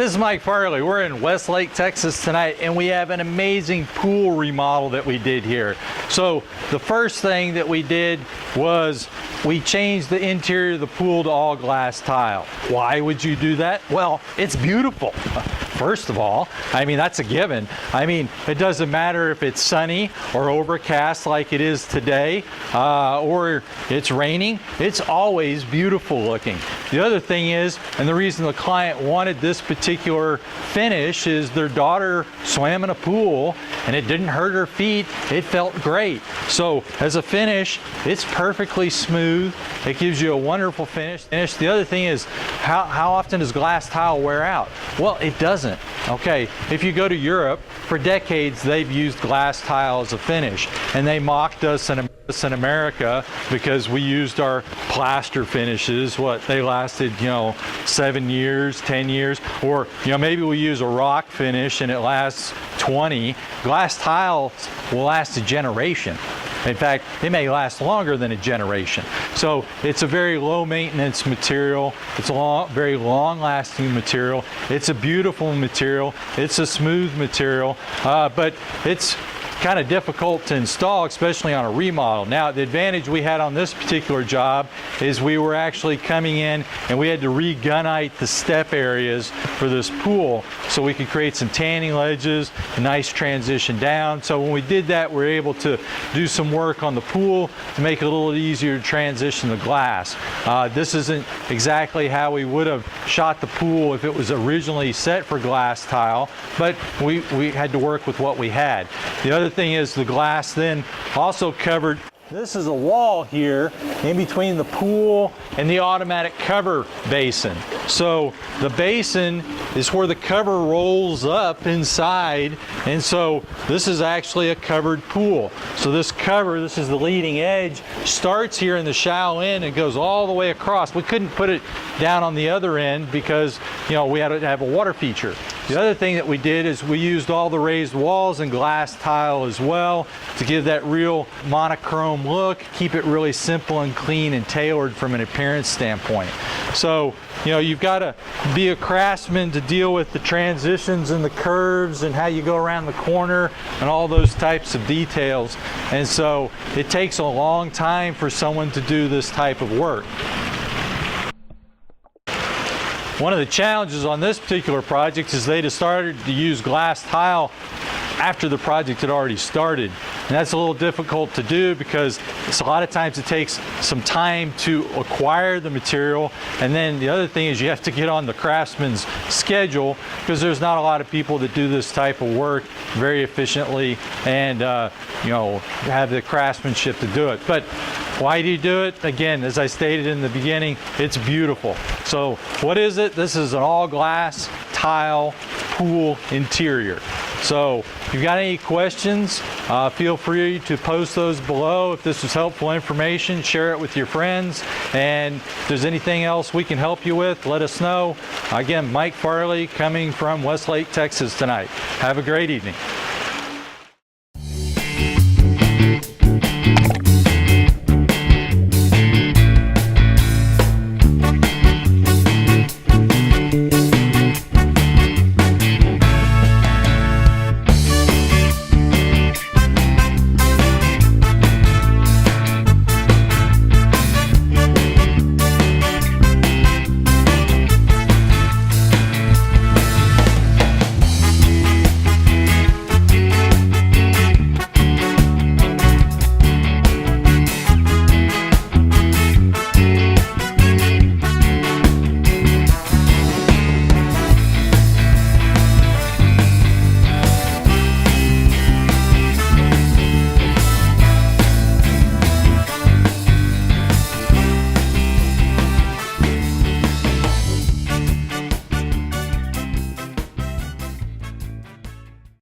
This is Mike Farley. We're in Westlake, Texas tonight, and we have an amazing pool remodel that we did here. So the first thing that we did was we changed the interior of the pool to all glass tile. Why would you do that? Well, it's beautiful. First of all, I mean, that's a given. I mean, it doesn't matter if it's sunny or overcast like it is today, or it's raining, it's always beautiful looking. The other thing is, and the reason the client wanted this particular finish is their daughter swam in a pool and it didn't hurt her feet. It felt great. So as a finish, it's perfectly smooth. It gives you a wonderful finish. The other thing is, how often does glass tile wear out? Well, it doesn't. Okay, if you go to Europe, for decades they've used glass tile as a finish, and they mocked us in America because we used our plaster finishes. What, they lasted, 7 years, 10 years, or maybe we use a rock finish and it lasts 20. Glass tiles will last a generation. In fact, it may last longer than a generation. So it's a very low maintenance material. It's a very long lasting material. It's a beautiful material. It's a smooth material, but it's kind of difficult to install, especially on a remodel. Now, the advantage we had on this particular job is we were actually coming in and we had to re-gunite the step areas for this pool so we could create some tanning ledges, a nice transition down. So when we did that, we were able to do some work on the pool to make it a little easier to transition the glass. This isn't exactly how we would have shot the pool if it was originally set for glass tile, but we had to work with what we had. The other thing is the glass then also covered. This is a wall here in between the pool and the automatic cover basin. So the basin is where the cover rolls up inside, and so this is actually a covered pool. So this cover, this is the leading edge, starts here in the shallow end and goes all the way across. We couldn't put it down on the other end because we had to have a water feature. The other thing that we did is we used all the raised walls and glass tile as well to give that real monochrome look, keep it really simple and clean and tailored from an appearance standpoint. So, you've got to be a craftsman to deal with the transitions and the curves and how you go around the corner and all those types of details. And so it takes a long time for someone to do this type of work. One of the challenges on this particular project is they just started to use glass tile after the project had already started. And that's a little difficult to do because a lot of times it takes some time to acquire the material. And then the other thing is you have to get on the craftsman's schedule because there's not a lot of people that do this type of work very efficiently and have the craftsmanship to do it. But why do you do it? Again, as I stated in the beginning, it's beautiful. So what is it? This is an all glass tile pool interior. So if you've got any questions, feel free to post those below. If this was helpful information, share it with your friends. And if there's anything else we can help you with, let us know. Again, Mike Farley coming from Westlake, Texas tonight. Have a great evening.